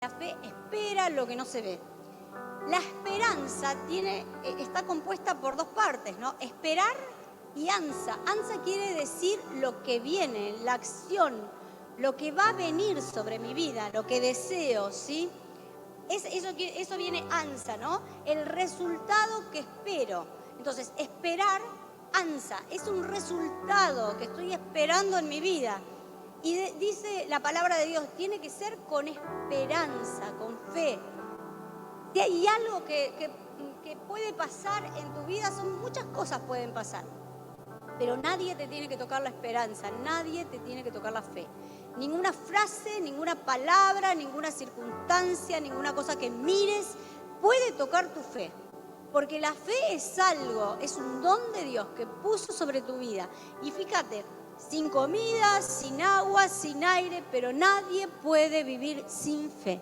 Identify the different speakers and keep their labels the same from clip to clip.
Speaker 1: La fe espera lo que no se ve. La esperanza está compuesta por dos partes, ¿no? Esperar y ansa. Ansa quiere decir lo que viene, la acción, lo que va a venir sobre mi vida, lo que deseo, ¿sí? Eso viene ansa, ¿no? El resultado que espero. Entonces, esperar, ansa, es un resultado que estoy esperando en mi vida. Y dice la palabra de Dios, tiene que ser con esperanza, con fe. Si hay algo que puede pasar en tu vida, muchas cosas pueden pasar. Pero nadie te tiene que tocar la esperanza, nadie te tiene que tocar la fe. Ninguna frase, ninguna palabra, ninguna circunstancia, ninguna cosa que mires puede tocar tu fe. Porque la fe es algo, es un don de Dios que puso sobre tu vida. Y fíjate, sin comida, sin agua, sin aire, pero nadie puede vivir sin fe.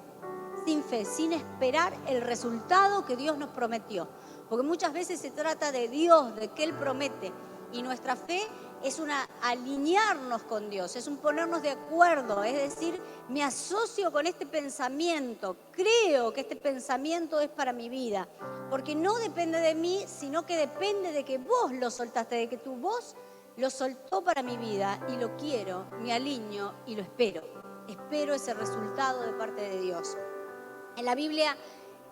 Speaker 1: Sin fe, sin esperar el resultado que Dios nos prometió. Porque muchas veces se trata de Dios, de que Él promete. Y nuestra fe es alinearnos con Dios, es un ponernos de acuerdo, es decir, me asocio con este pensamiento, creo que este pensamiento es para mi vida, porque no depende de mí, sino que depende de que vos lo soltaste, de que tu voz lo soltó para mi vida y lo quiero, me alineo y lo espero. Espero ese resultado de parte de Dios. En la Biblia,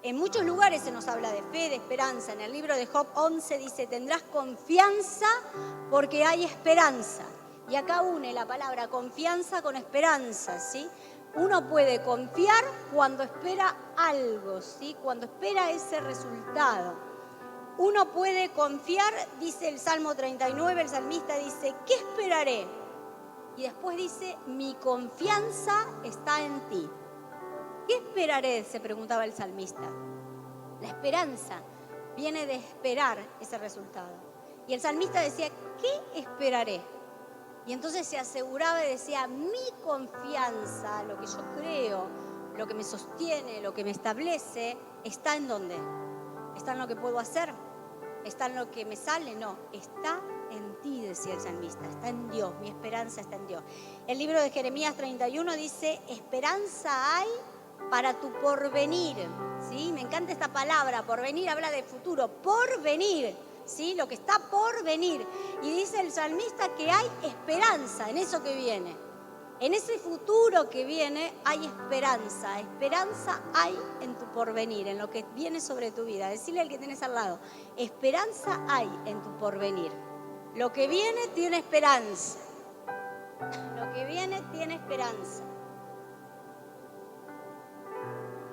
Speaker 1: en muchos lugares se nos habla de fe, de esperanza. En el libro de Job 11 dice, tendrás confianza porque hay esperanza. Y acá une la palabra confianza con esperanza, ¿sí? Uno puede confiar cuando espera algo, ¿sí? Cuando espera ese resultado. Uno puede confiar, dice el Salmo 39, el salmista dice, ¿qué esperaré? Y después dice, mi confianza está en ti. ¿Qué esperaré?, se preguntaba el salmista. La esperanza viene de esperar ese resultado. Y el salmista decía, ¿qué esperaré? Y entonces se aseguraba y decía, mi confianza, lo que yo creo, lo que me sostiene, lo que me establece, ¿está en dónde? ¿Está en lo que puedo hacer? ¿Está en lo que me sale? No, está en ti, decía el salmista, está en Dios, mi esperanza está en Dios. El libro de Jeremías 31 dice, esperanza hay para tu porvenir, ¿sí? Me encanta esta palabra, porvenir habla de futuro, porvenir, ¿sí? Lo que está por venir. Y dice el salmista que hay esperanza en eso que viene. En ese futuro que viene hay esperanza. Esperanza hay en tu porvenir, en lo que viene sobre tu vida. Decirle al que tienes al lado, esperanza hay en tu porvenir. Lo que viene tiene esperanza. Lo que viene tiene esperanza.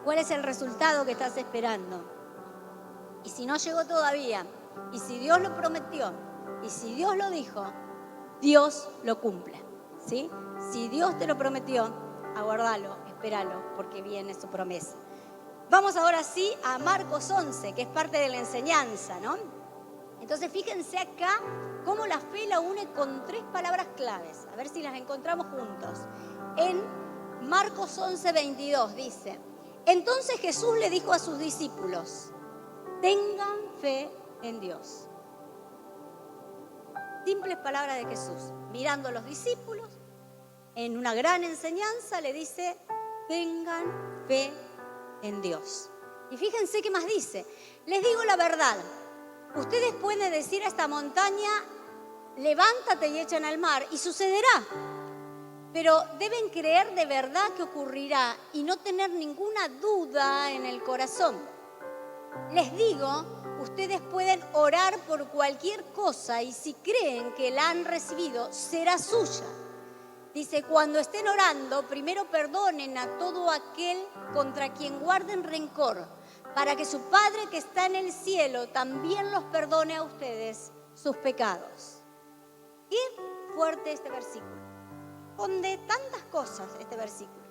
Speaker 1: ¿Cuál es el resultado que estás esperando? Y si no llegó todavía, y si Dios lo prometió, y si Dios lo dijo, Dios lo cumple, ¿sí? Si Dios te lo prometió, aguardalo, espéralo, porque viene su promesa. Vamos ahora sí a Marcos 11, que es parte de la enseñanza, ¿no? Entonces fíjense acá cómo la fe la une con 3 palabras claves. A ver si las encontramos juntos. En Marcos 11, 22 dice, entonces Jesús le dijo a sus discípulos, tengan fe en Dios. Simples palabras de Jesús. Mirando a los discípulos, en una gran enseñanza le dice, tengan fe en Dios. Y fíjense qué más dice. Les digo la verdad. Ustedes pueden decir a esta montaña, levántate y échala al mar, y sucederá. Pero deben creer de verdad que ocurrirá y no tener ninguna duda en el corazón. Les digo, ustedes pueden orar por cualquier cosa y si creen que la han recibido, será suya. Dice, cuando estén orando, primero perdonen a todo aquel contra quien guarden rencor, para que su Padre que está en el cielo también los perdone a ustedes sus pecados. Qué fuerte este versículo. Esconde tantas cosas este versículo.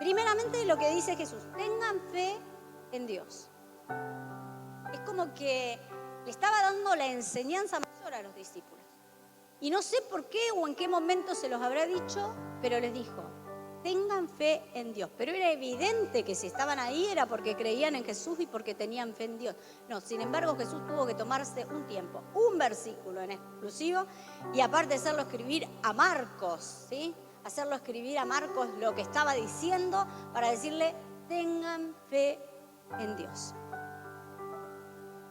Speaker 1: Primeramente lo que dice Jesús, tengan fe en Dios. Es como que le estaba dando la enseñanza mayor a los discípulos. Y no sé por qué o en qué momento se los habrá dicho, pero les dijo, tengan fe en Dios. Pero era evidente que si estaban ahí era porque creían en Jesús y porque tenían fe en Dios. No, sin embargo Jesús tuvo que tomarse un tiempo, un versículo en exclusivo, y aparte hacerlo escribir a Marcos, ¿sí? Hacerlo escribir a Marcos lo que estaba diciendo para decirle, tengan fe en Dios.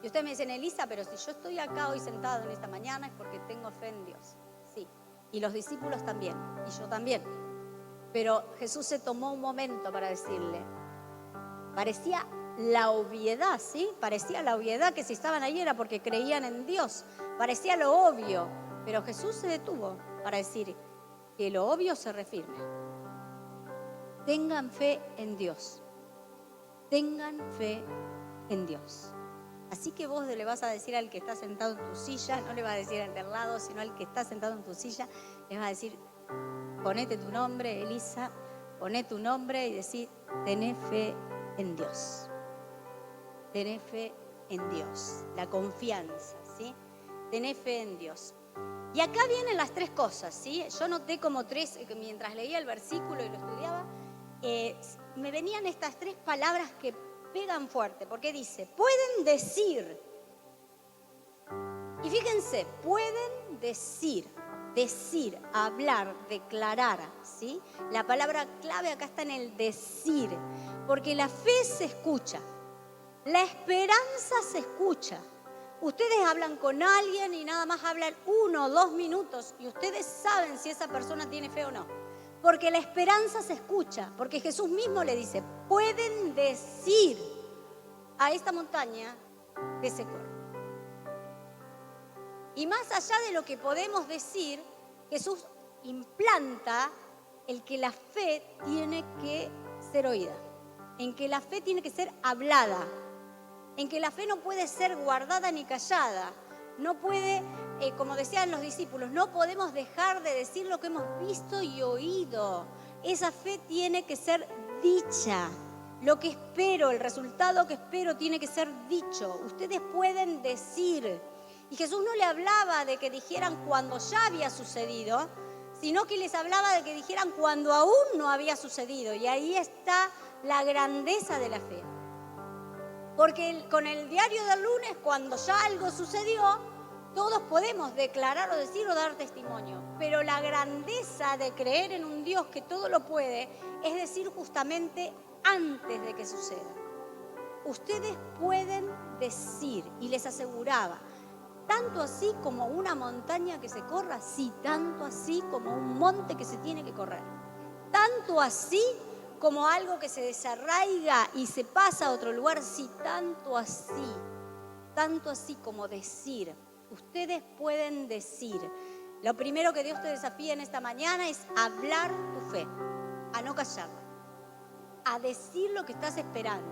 Speaker 1: Y ustedes me dicen, Elisa, pero si yo estoy acá hoy sentado en esta mañana es porque tengo fe en Dios. Sí, y los discípulos también, y yo también. Pero Jesús se tomó un momento para decirle, parecía la obviedad, ¿sí? Parecía la obviedad que si estaban ahí era porque creían en Dios. Parecía lo obvio, pero Jesús se detuvo para decir que lo obvio se refirme. Tengan fe en Dios. Tengan fe en Dios. Así que vos le vas a decir al que está sentado en tu silla, no le vas a decir al del lado, sino al que está sentado en tu silla, le vas a decir, ponete tu nombre, Elisa, poné tu nombre y decir, tené fe en Dios. Tené fe en Dios, la confianza, ¿sí? Tené fe en Dios. Y acá vienen las tres cosas, ¿sí? Yo noté como tres, mientras leía el versículo y lo estudiaba, me venían estas tres palabras que pegan fuerte, porque dice, pueden decir, y fíjense, pueden decir, hablar, declarar, ¿sí? La palabra clave acá está en el decir, porque la fe se escucha, la esperanza se escucha. Ustedes hablan con alguien y nada más hablan 1 o 2 minutos y ustedes saben si esa persona tiene fe o no. Porque la esperanza se escucha, porque Jesús mismo le dice, pueden decir a esta montaña que se corra. Y más allá de lo que podemos decir, Jesús implanta el que la fe tiene que ser oída, en que la fe tiene que ser hablada, en que la fe no puede ser guardada ni callada, no puede, como decían los discípulos, no podemos dejar de decir lo que hemos visto y oído. Esa fe tiene que ser dicha. Lo que espero, el resultado que espero tiene que ser dicho. Ustedes pueden decir. Y Jesús no le hablaba de que dijeran cuando ya había sucedido, sino que les hablaba de que dijeran cuando aún no había sucedido. Y ahí está la grandeza de la fe. Porque con el diario del lunes, cuando ya algo sucedió, todos podemos declarar o decir o dar testimonio. Pero la grandeza de creer en un Dios que todo lo puede es decir justamente antes de que suceda. Ustedes pueden decir, y les aseguraba, tanto así como una montaña que se corra, sí, tanto así como un monte que se tiene que correr. Tanto así como algo que se desarraiga y se pasa a otro lugar, sí, tanto así como decir. Ustedes pueden decir. Lo primero que Dios te desafía en esta mañana es hablar tu fe, a no callarla, a decir lo que estás esperando,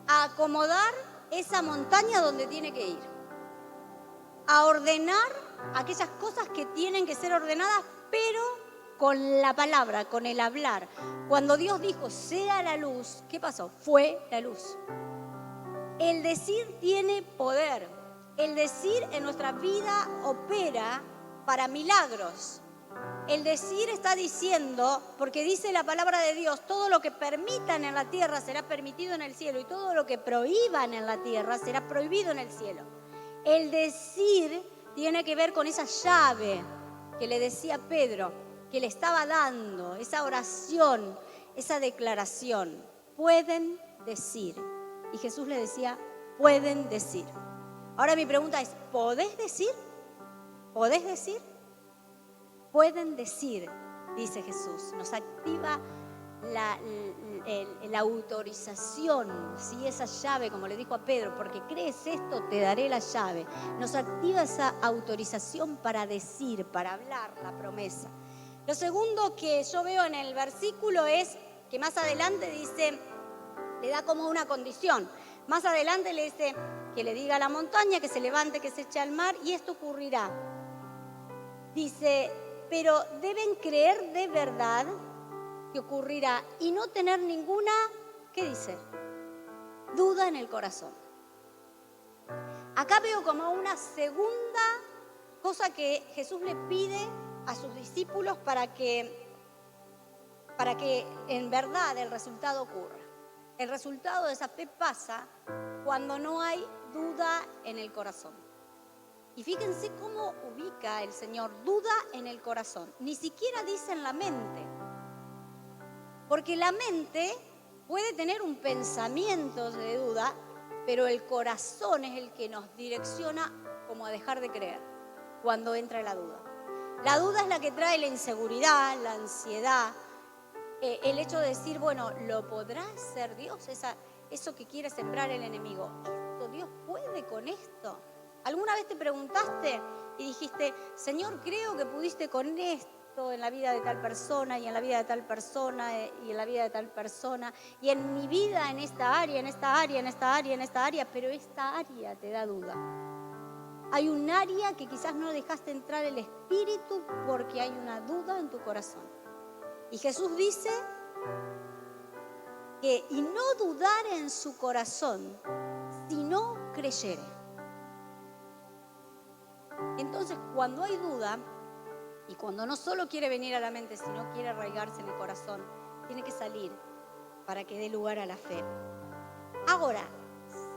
Speaker 1: a acomodar esa montaña donde tiene que ir, a ordenar aquellas cosas que tienen que ser ordenadas, pero con la palabra, con el hablar. Cuando Dios dijo, sea la luz, ¿qué pasó? Fue la luz. El decir tiene poder. El decir en nuestra vida opera para milagros. El decir está diciendo, porque dice la palabra de Dios, todo lo que permitan en la tierra será permitido en el cielo y todo lo que prohíban en la tierra será prohibido en el cielo. El decir tiene que ver con esa llave que le decía Pedro, que le estaba dando, esa oración, esa declaración. Pueden decir. Y Jesús le decía, pueden decir. Ahora mi pregunta es, ¿podés decir? ¿Podés decir? Pueden decir, dice Jesús. Nos activa la autorización, ¿sí? Esa llave, como le dijo a Pedro, porque crees esto, te daré la llave. Nos activa esa autorización para decir, para hablar la promesa. Lo segundo que yo veo en el versículo es que más adelante dice, le da como una condición. Más adelante le dice que le diga a la montaña que se levante, que se eche al mar y esto ocurrirá. Dice, pero deben creer de verdad que ocurrirá y no tener ninguna, ¿qué dice? Duda en el corazón. Acá veo como una segunda cosa que Jesús le pide a sus discípulos para que en verdad el resultado ocurra. El resultado de esa fe pasa cuando no hay duda en el corazón. Y fíjense cómo ubica el Señor duda en el corazón. Ni siquiera dice en la mente. Porque la mente puede tener un pensamiento de duda, pero el corazón es el que nos direcciona como a dejar de creer cuando entra la duda. La duda es la que trae la inseguridad, la ansiedad, el hecho de decir, bueno, ¿lo podrá hacer Dios? Eso que quiere sembrar el enemigo. ¿Dios puede con esto? ¿Alguna vez te preguntaste y dijiste, Señor, creo que pudiste con esto en la vida de tal persona y en la vida de tal persona y en la vida de tal persona y en mi vida, en esta área, en esta área, en esta área, en esta área, pero esta área te da duda? Hay un área que quizás no dejaste entrar el Espíritu porque hay una duda en tu corazón. Y Jesús dice que y no dudar en su corazón, si no creyere. Entonces, cuando hay duda y cuando no solo quiere venir a la mente, sino quiere arraigarse en el corazón, tiene que salir para que dé lugar a la fe. Ahora,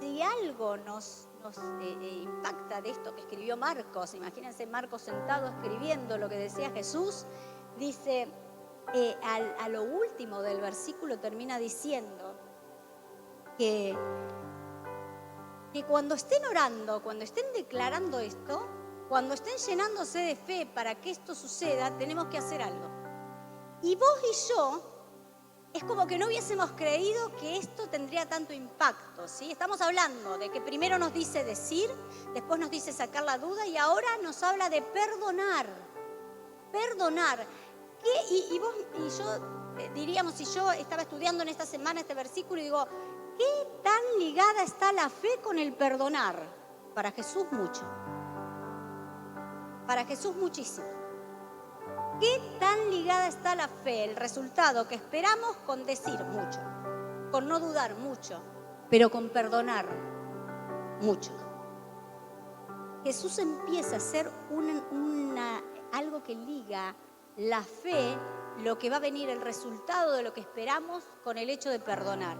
Speaker 1: si algo nos impacta de esto que escribió Marcos, imagínense Marcos sentado escribiendo lo que decía Jesús, dice, a lo último del versículo termina diciendo que cuando estén orando, cuando estén declarando esto, cuando estén llenándose de fe para que esto suceda, tenemos que hacer algo. Y vos y yo, es como que no hubiésemos creído que esto tendría tanto impacto, ¿sí? Estamos hablando de que primero nos dice decir, después nos dice sacar la duda y ahora nos habla de perdonar. Perdonar. Y vos y yo diríamos, si yo estaba estudiando en esta semana este versículo y digo, ¿qué tan ligada está la fe con el perdonar? Para Jesús mucho. Para Jesús muchísimo. ¿Qué tan ligada está la fe, el resultado que esperamos con decir mucho, con no dudar mucho, pero con perdonar mucho? Jesús empieza a hacer algo que liga la fe, lo que va a venir, el resultado de lo que esperamos con el hecho de perdonar.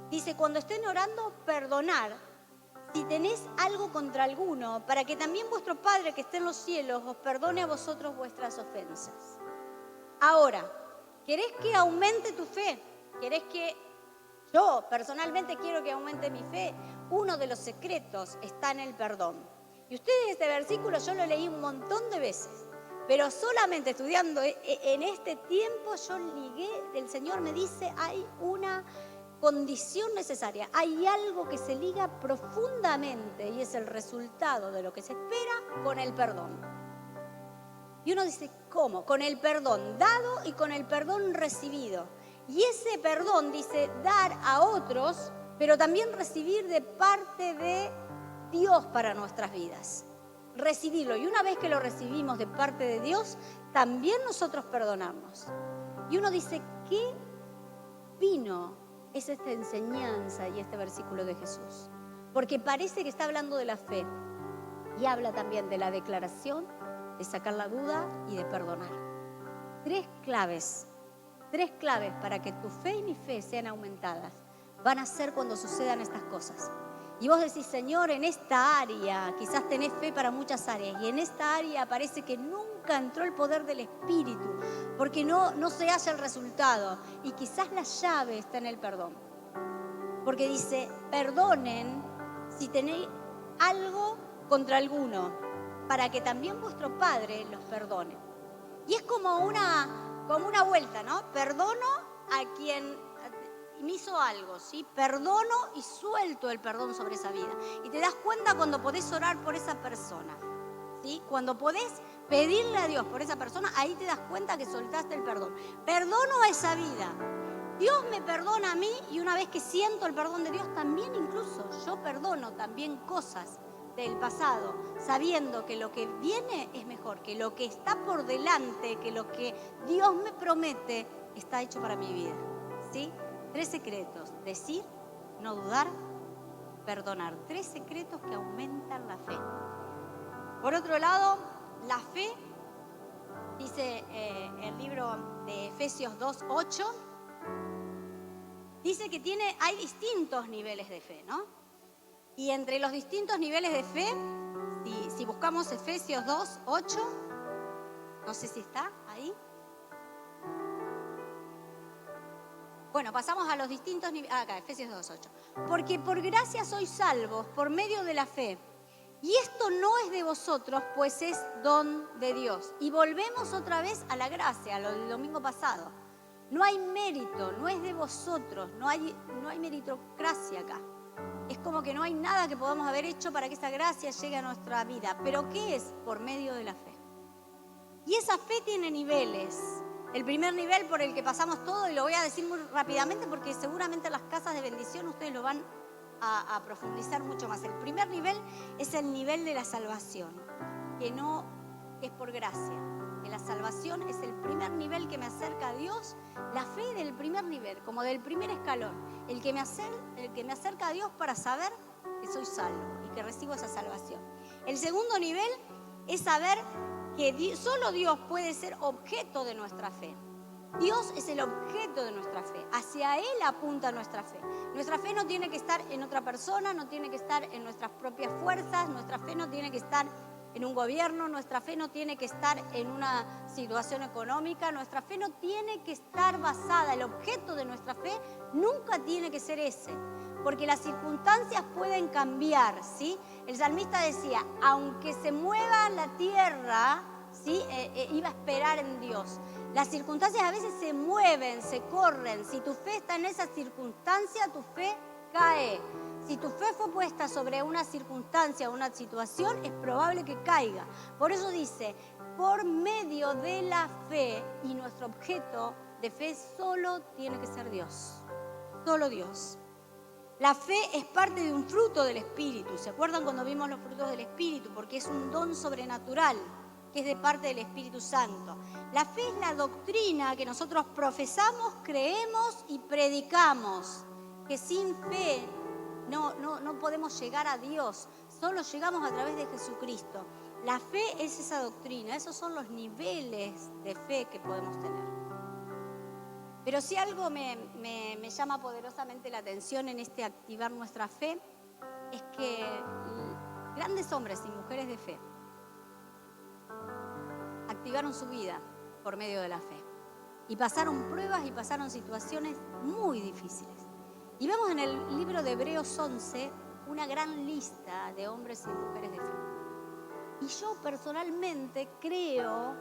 Speaker 1: Dice, cuando estén orando, perdonar si tenés algo contra alguno, para que también vuestro Padre que está en los cielos os perdone a vosotros vuestras ofensas. Ahora, ¿querés que aumente tu fe? ¿Querés que yo personalmente quiero que aumente mi fe? Uno de los secretos está en el perdón. Y ustedes este versículo yo lo leí un montón de veces, pero solamente estudiando en este tiempo yo ligué, el Señor me dice, hay una condición necesaria, hay algo que se liga profundamente y es el resultado de lo que se espera con el perdón. Y uno dice, ¿cómo? Con el perdón dado y con el perdón recibido. Y ese perdón dice dar a otros, pero también recibir de parte de Dios para nuestras vidas. Recibirlo. Y una vez que lo recibimos de parte de Dios, también nosotros perdonamos. Y uno dice, ¿qué vino es esta enseñanza y este versículo de Jesús? Porque parece que está hablando de la fe y habla también de la declaración, de sacar la duda y de perdonar. Tres claves para que tu fe y mi fe sean aumentadas van a ser cuando sucedan estas cosas. Y vos decís, Señor, en esta área, quizás tenés fe para muchas áreas, y en esta área parece que nunca entró el poder del Espíritu, porque no se halla el resultado. Y quizás la llave está en el perdón. Porque dice, perdonen si tenéis algo contra alguno, para que también vuestro Padre los perdone. Y es como una vuelta, ¿no? Perdono a quien me hizo algo, ¿sí? Perdono y suelto el perdón sobre esa vida. Y te das cuenta cuando podés orar por esa persona, ¿sí? Cuando podés pedirle a Dios por esa persona, ahí te das cuenta que soltaste el perdón. Perdono a esa vida. Dios me perdona a mí y una vez que siento el perdón de Dios, también incluso yo perdono también cosas del pasado, sabiendo que lo que viene es mejor, que lo que está por delante, que lo que Dios me promete está hecho para mi vida, ¿sí? 3 secretos: decir, no dudar, perdonar. 3 secretos que aumentan la fe. Por otro lado, la fe, dice el libro de Efesios 2:8, dice que hay distintos niveles de fe, ¿no? Y entre los distintos niveles de fe, si buscamos Efesios 2:8, no sé si está ahí. Bueno, pasamos a los distintos niveles. Acá, Efesios 2:8. Porque por gracia sois salvos por medio de la fe. Y esto no es de vosotros, pues es don de Dios. Y volvemos otra vez a la gracia, a lo del domingo pasado. No hay mérito, no es de vosotros, no hay meritocracia acá. Es como que no hay nada que podamos haber hecho para que esa gracia llegue a nuestra vida. ¿Pero qué es? Por medio de la fe. Y esa fe tiene niveles. El primer nivel por el que pasamos todo, y lo voy a decir muy rápidamente porque seguramente en las casas de bendición ustedes lo van a profundizar mucho más. El primer nivel es el nivel de la salvación, que es por gracia. Que la salvación es el primer nivel que me acerca a Dios. La fe del primer nivel, como del primer escalón. El que me acerca a Dios para saber que soy salvo y que recibo esa salvación. El segundo nivel es saber que solo Dios puede ser objeto de nuestra fe. Dios es el objeto de nuestra fe. Hacia Él apunta nuestra fe. Nuestra fe no tiene que estar en otra persona, no tiene que estar en nuestras propias fuerzas, nuestra fe no tiene que estar en un gobierno, nuestra fe no tiene que estar en una situación económica, nuestra fe no tiene que estar basada, el objeto de nuestra fe nunca tiene que ser ese, porque las circunstancias pueden cambiar, ¿sí? El salmista decía, aunque se mueva la tierra, ¿sí? Iba a esperar en Dios. Las circunstancias a veces se mueven, se corren. Si tu fe está en esa circunstancia, tu fe cae. Si tu fe fue puesta sobre una circunstancia o una situación, es probable que caiga. Por eso dice, por medio de la fe, y nuestro objeto de fe solo tiene que ser Dios. Solo Dios. La fe es parte de un fruto del Espíritu. ¿Se acuerdan cuando vimos los frutos del Espíritu? Porque es un don sobrenatural que es de parte del Espíritu Santo. La fe es la doctrina que nosotros profesamos, creemos y predicamos. Que sin fe no podemos llegar a Dios. Solo llegamos a través de Jesucristo. La fe es esa doctrina. Esos son los niveles de fe que podemos tener. Pero si algo me llama poderosamente la atención en este activar nuestra fe, es que grandes hombres y mujeres de fe activaron su vida por medio de la fe. Y pasaron pruebas y pasaron situaciones muy difíciles. Y vemos en el libro de Hebreos 11 una gran lista de hombres y mujeres de fe. Y yo personalmente creo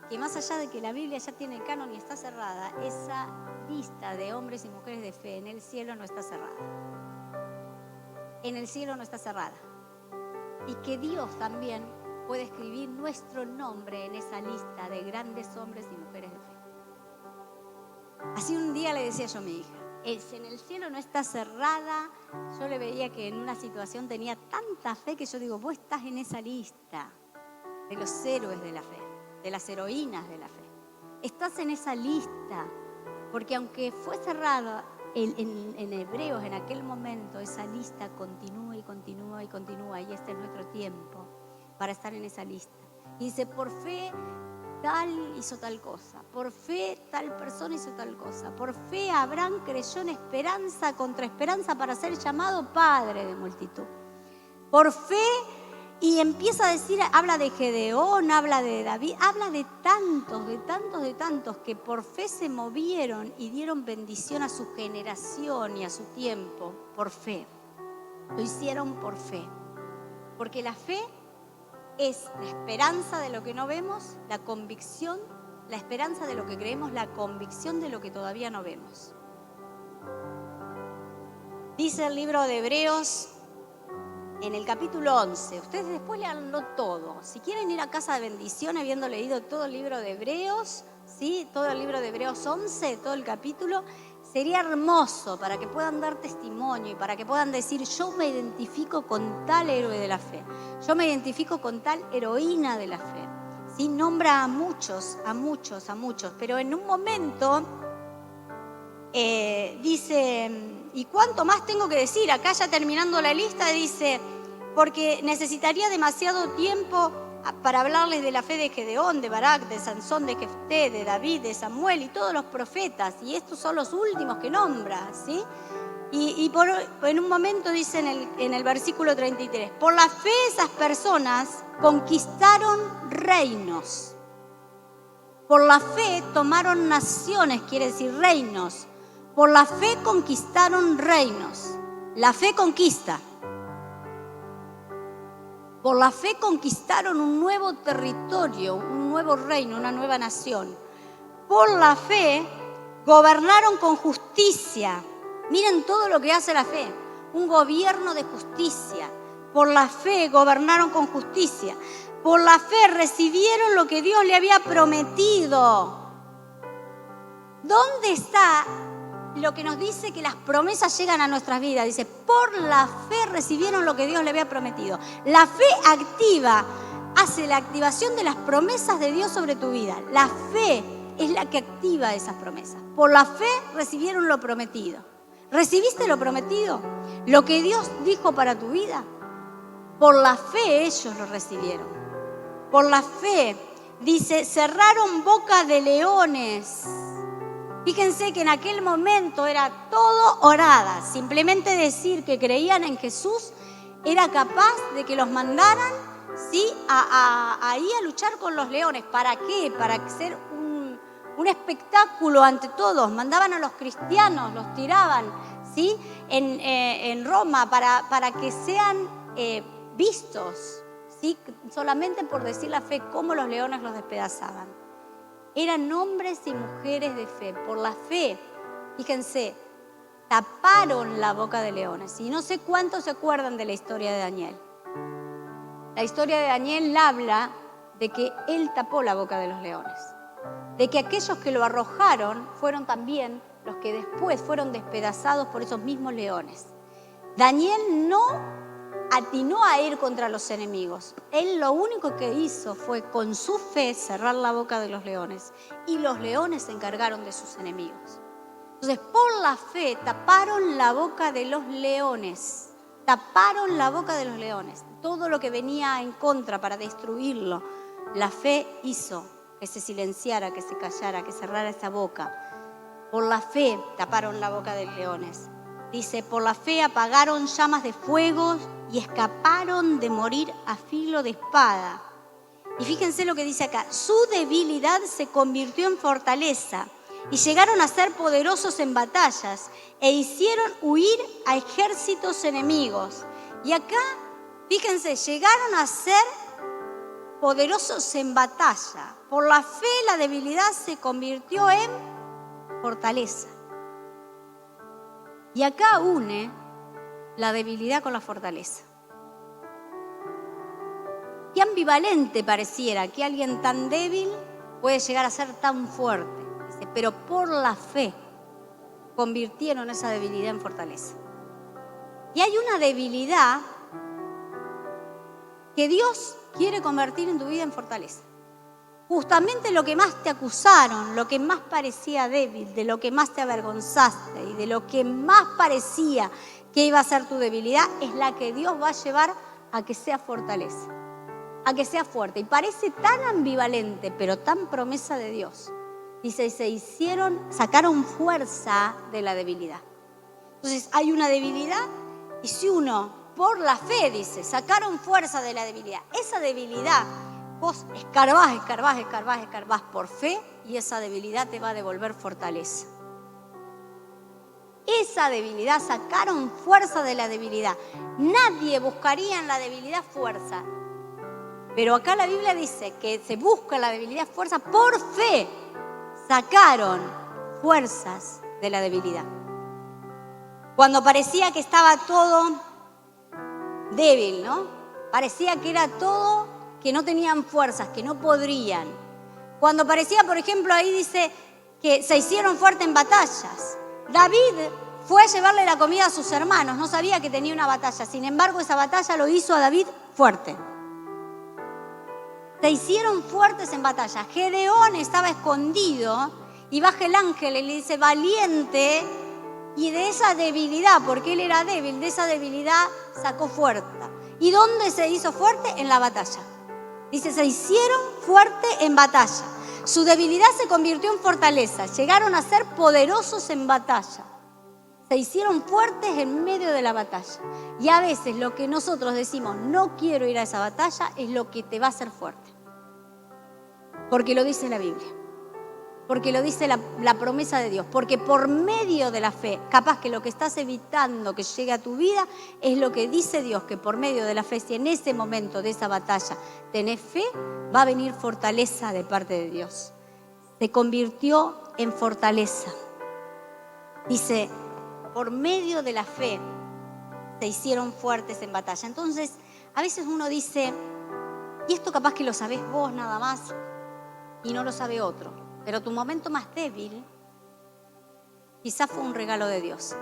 Speaker 1: que más allá de que la Biblia ya tiene canon y está cerrada, esa lista de hombres y mujeres de fe en el cielo no está cerrada. En el cielo no está cerrada. Y que Dios también puede escribir nuestro nombre en esa lista de grandes hombres y mujeres de fe. Así un día le decía yo a mi hija, en el cielo no está cerrada. Yo le veía que en una situación tenía tanta fe que yo digo, vos estás en esa lista de los héroes de la fe, de las heroínas de la fe. Estás en esa lista, porque aunque fue cerrada en Hebreos en aquel momento, esa lista continúa y continúa y continúa, y este es nuestro tiempo para estar en esa lista. Y dice, por fe tal hizo tal cosa, por fe tal persona hizo tal cosa, por fe Abraham creyó en esperanza contra esperanza para ser llamado padre de multitud. Por fe, y empieza a decir, habla de Gedeón, habla de David, habla de tantos que por fe se movieron y dieron bendición a su generación y a su tiempo, por fe. Lo hicieron por fe, porque la fe es la esperanza de lo que no vemos, la convicción, la esperanza de lo que creemos, la convicción de lo que todavía no vemos. Dice el libro de Hebreos en el capítulo 11, ustedes después leanlo todo. Si quieren ir a casa de bendición habiendo leído todo el libro de Hebreos, ¿sí? Todo el libro de Hebreos 11, todo el capítulo, sería hermoso para que puedan dar testimonio y para que puedan decir, yo me identifico con tal héroe de la fe, yo me identifico con tal heroína de la fe. ¿Sí? Nombra a muchos, pero en un momento dice, ¿y cuánto más tengo que decir? Acá ya terminando la lista dice, porque necesitaría demasiado tiempo para hablarles de la fe de Gedeón, de Barak, de Sansón, de Jefté, de David, de Samuel y todos los profetas. Y estos son los últimos que nombra, ¿sí? Y en un momento dice en el versículo 33, por la fe esas personas conquistaron reinos. Por la fe tomaron naciones, quiere decir reinos. Por la fe conquistaron reinos. La fe conquista. Por la fe conquistaron un nuevo territorio, un nuevo reino, una nueva nación. Por la fe gobernaron con justicia. Miren todo lo que hace la fe. Un gobierno de justicia. Por la fe gobernaron con justicia. Por la fe recibieron lo que Dios le había prometido. ¿Dónde está lo que nos dice que las promesas llegan a nuestras vidas? Dice, por la fe recibieron lo que Dios le había prometido. La fe activa, hace la activación de las promesas de Dios sobre tu vida. La fe es la que activa esas promesas. Por la fe recibieron lo prometido. ¿Recibiste lo prometido? Lo que Dios dijo para tu vida. Por la fe ellos lo recibieron. Por la fe, dice, cerraron boca de leones. Fíjense que en aquel momento era todo orada. Simplemente decir que creían en Jesús era capaz de que los mandaran, ¿sí?, ahí a luchar con los leones. ¿Para qué? Para ser un espectáculo ante todos. Mandaban a los cristianos, los tiraban, ¿sí?, en Roma para que sean vistos, ¿sí?, solamente por decir la fe, cómo los leones los despedazaban. Eran hombres y mujeres de fe. Por la fe, fíjense, taparon la boca de leones. Y no sé cuántos se acuerdan de la historia de Daniel. La historia de Daniel habla de que él tapó la boca de los leones. De que aquellos que lo arrojaron fueron también los que después fueron despedazados por esos mismos leones. Daniel no atinó a ir contra los enemigos. Él lo único que hizo fue con su fe cerrar la boca de los leones. Y los leones se encargaron de sus enemigos. Entonces, por la fe taparon la boca de los leones. Taparon la boca de los leones. Todo lo que venía en contra para destruirlo, la fe hizo que se silenciara, que se callara, que cerrara esa boca. Por la fe taparon la boca de los leones. Dice, por la fe apagaron llamas de fuego y escaparon de morir a filo de espada. Y fíjense lo que dice acá. Su debilidad se convirtió en fortaleza y llegaron a ser poderosos en batallas e hicieron huir a ejércitos enemigos. Y acá, fíjense, llegaron a ser poderosos en batalla. Por la fe la debilidad se convirtió en fortaleza. Y acá une la debilidad con la fortaleza. Qué ambivalente pareciera que alguien tan débil puede llegar a ser tan fuerte. Dice, pero por la fe convirtieron esa debilidad en fortaleza. Y hay una debilidad que Dios quiere convertir en tu vida en fortaleza. Justamente lo que más te acusaron, lo que más parecía débil, de lo que más te avergonzaste y de lo que más parecía que iba a ser tu debilidad, es la que Dios va a llevar a que sea fortaleza, a que sea fuerte. Y parece tan ambivalente, pero tan promesa de Dios. Dice, sacaron fuerza de la debilidad. Entonces hay una debilidad y si uno, por la fe, dice, sacaron fuerza de la debilidad. Esa debilidad, vos escarbás por fe y esa debilidad te va a devolver fortaleza. Esa debilidad, sacaron fuerza de la debilidad. Nadie buscaría en la debilidad fuerza. Pero acá la Biblia dice que se busca la debilidad fuerza por fe. Sacaron fuerzas de la debilidad. Cuando parecía que estaba todo débil, ¿no? Parecía que era todo que no tenían fuerzas, que no podrían. Cuando parecía, por ejemplo, ahí dice que se hicieron fuertes en batallas. David fue a llevarle la comida a sus hermanos, no sabía que tenía una batalla. Sin embargo, esa batalla lo hizo a David fuerte. Se hicieron fuertes en batalla. Gedeón estaba escondido y baja el ángel y le dice, valiente, y de esa debilidad, porque él era débil, de esa debilidad sacó fuerza. ¿Y dónde se hizo fuerte? En la batalla. Dice, se hicieron fuerte en batalla. Su debilidad se convirtió en fortaleza. Llegaron a ser poderosos en batalla. Se hicieron fuertes en medio de la batalla. Y a veces lo que nosotros decimos, no quiero ir a esa batalla, es lo que te va a hacer fuerte. Porque lo dice la Biblia. porque lo dice la promesa de Dios, porque por medio de la fe, capaz que lo que estás evitando que llegue a tu vida es lo que dice Dios, que por medio de la fe, si en ese momento de esa batalla tenés fe, va a venir fortaleza de parte de Dios. Se convirtió en fortaleza. Dice, por medio de la fe se hicieron fuertes en batalla. Entonces, a veces uno dice, y esto capaz que lo sabés vos nada más y no lo sabe otro. Pero tu momento más débil quizás fue un regalo de Dios.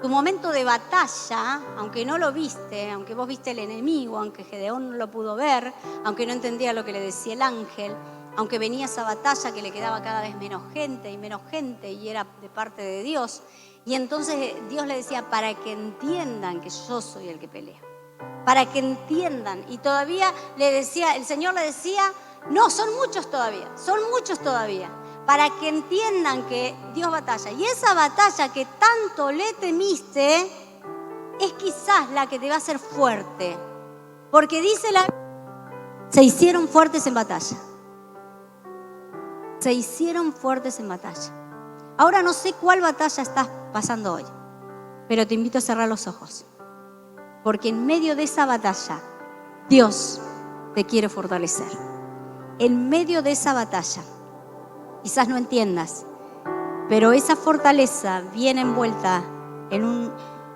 Speaker 1: Tu momento de batalla, aunque no lo viste, aunque vos viste el enemigo, aunque Gedeón no lo pudo ver, aunque no entendía lo que le decía el ángel, aunque venía esa batalla que le quedaba cada vez menos gente y era de parte de Dios. Y entonces Dios le decía, para que entiendan que yo soy el que pelea. Para que entiendan. Y todavía el Señor le decía, no, son muchos todavía, para que entiendan que Dios batalla. Y esa batalla que tanto le temiste es quizás la que te va a hacer fuerte. Porque dice se hicieron fuertes en batalla. Se hicieron fuertes en batalla. Ahora no sé cuál batalla estás pasando hoy, pero te invito a cerrar los ojos. Porque en medio de esa batalla, Dios te quiere fortalecer. En medio de esa batalla, quizás no entiendas, pero esa fortaleza viene envuelta en un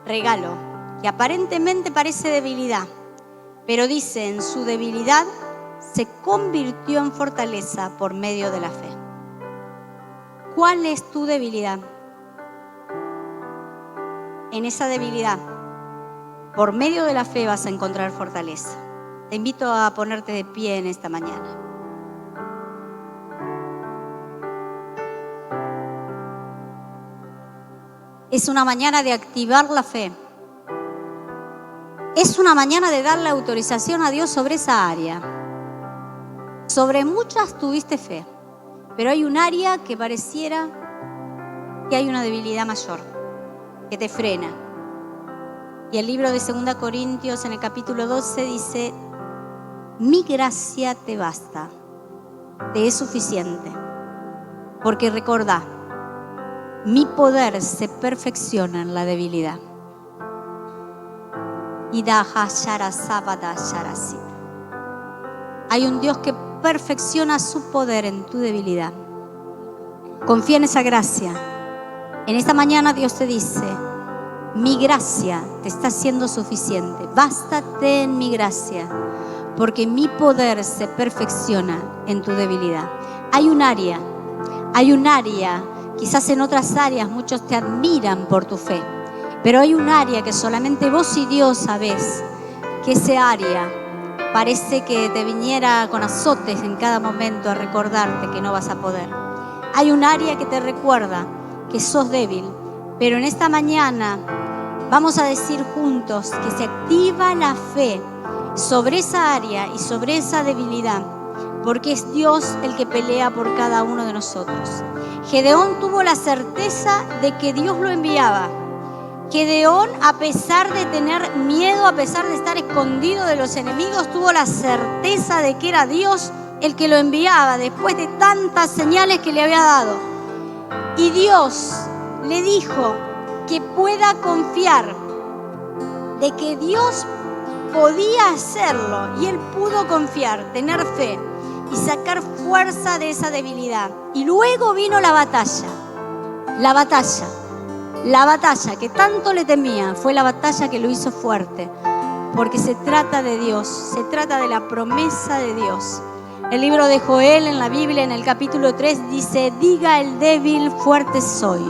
Speaker 1: regalo que aparentemente parece debilidad, pero dice, en su debilidad se convirtió en fortaleza por medio de la fe. ¿Cuál es tu debilidad? En esa debilidad, por medio de la fe vas a encontrar fortaleza. Te invito a ponerte de pie en esta mañana. Es una mañana de activar la fe. Es una mañana de darle autorización a Dios sobre esa área. Sobre muchas tuviste fe, pero hay un área que pareciera que hay una debilidad mayor, que te frena. Y el libro de 2 Corintios en el capítulo 12 dice, mi gracia te basta, te es suficiente, porque recordá, mi poder se perfecciona en la debilidad. Hay un Dios que perfecciona su poder en tu debilidad. Confía en esa gracia. En esta mañana Dios te dice, mi gracia te está siendo suficiente. Bástate en mi gracia, porque mi poder se perfecciona en tu debilidad. Hay un área, quizás en otras áreas muchos te admiran por tu fe, pero hay un área que solamente vos y Dios sabés, que ese área parece que te viniera con azotes en cada momento a recordarte que no vas a poder. Hay un área que te recuerda que sos débil, pero en esta mañana vamos a decir juntos que se activa la fe sobre esa área y sobre esa debilidad, porque es Dios el que pelea por cada uno de nosotros. Gedeón tuvo la certeza de que Dios lo enviaba. Gedeón, a pesar de tener miedo, a pesar de estar escondido de los enemigos, tuvo la certeza de que era Dios el que lo enviaba después de tantas señales que le había dado. Y Dios le dijo que pueda confiar de que Dios podía hacerlo, y él pudo confiar, tener fe y sacar fuerza de esa debilidad. Y luego vino la batalla que tanto le temía. Fue la batalla que lo hizo fuerte, porque se trata de Dios, se trata de la promesa de Dios. El libro de Joel en la Biblia, en el capítulo 3, dice, diga el débil, fuerte soy,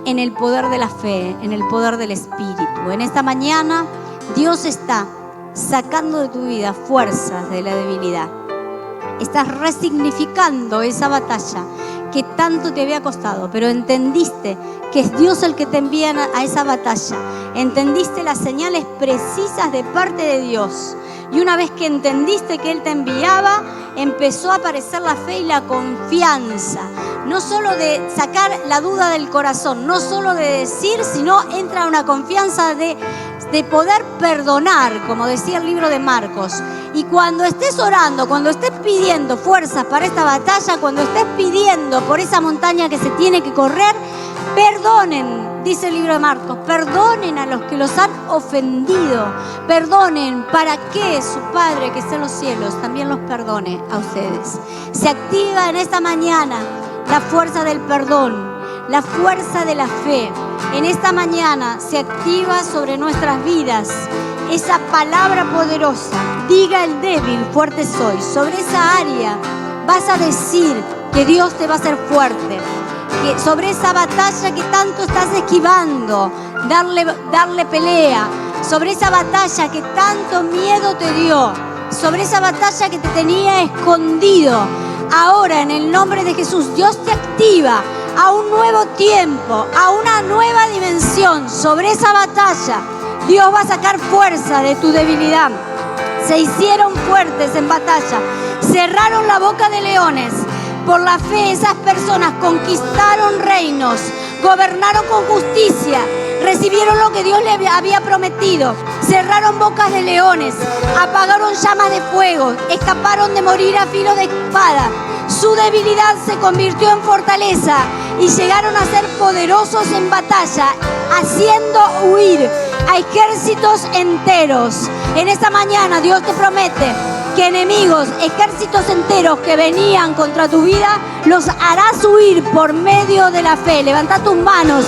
Speaker 1: en el poder de la fe, en el poder del Espíritu. En esta mañana Dios está sacando de tu vida fuerzas de la debilidad. Estás resignificando esa batalla que tanto te había costado, pero entendiste que es Dios el que te envía a esa batalla. Entendiste las señales precisas de parte de Dios. Y una vez que entendiste que Él te enviaba, empezó a aparecer la fe y la confianza. No solo de sacar la duda del corazón, no solo de decir, sino entra una confianza de poder perdonar, como decía el libro de Marcos. Y cuando estés orando, cuando estés pidiendo fuerzas para esta batalla, cuando estés pidiendo por esa montaña que se tiene que correr, perdonen, dice el libro de Marcos, perdonen a los que los han ofendido, perdonen para que su Padre que está en los cielos también los perdone a ustedes. Se activa en esta mañana la fuerza del perdón, la fuerza de la fe. En esta mañana se activa sobre nuestras vidas esa palabra poderosa. Diga el débil, fuerte soy. Sobre esa área vas a decir que Dios te va a hacer fuerte. Que sobre esa batalla que tanto estás esquivando, darle pelea. Sobre esa batalla que tanto miedo te dio. Sobre esa batalla que te tenía escondido. Ahora, en el nombre de Jesús, Dios te activa a un nuevo tiempo, a una nueva dimensión. Sobre esa batalla, Dios va a sacar fuerza de tu debilidad. Se hicieron fuertes en batalla, cerraron la boca de leones. Por la fe, esas personas conquistaron reinos, gobernaron con justicia, recibieron lo que Dios le había prometido, cerraron bocas de leones, apagaron llamas de fuego, escaparon de morir a filo de espada. Su debilidad se convirtió en fortaleza y llegaron a ser poderosos en batalla, haciendo huir a ejércitos enteros. En esta mañana Dios te promete que enemigos, ejércitos enteros que venían contra tu vida, los harás huir por medio de la fe. Levanta tus manos,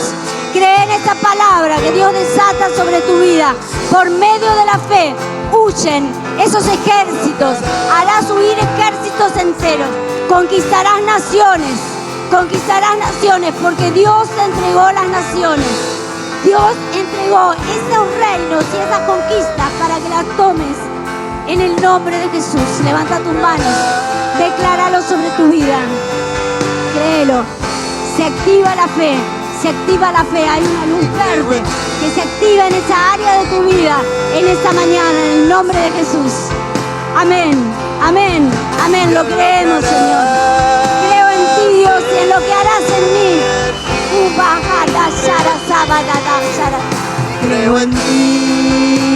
Speaker 1: cree en esta palabra que Dios desata sobre tu vida. Por medio de la fe, huyen esos ejércitos, harás huir ejércitos enteros. Conquistarás naciones porque Dios te entregó las naciones. Dios entregó esos reinos y esas conquistas para que las tomes. En el nombre de Jesús, levanta tus manos, decláralo sobre tu vida, créelo, se activa la fe, hay una luz verde que se activa en esa área de tu vida, en esta mañana, en el nombre de Jesús. Amén, amén, amén, lo creemos, Señor. Creo en ti, Dios, y en lo que harás en mí.
Speaker 2: Creo en ti.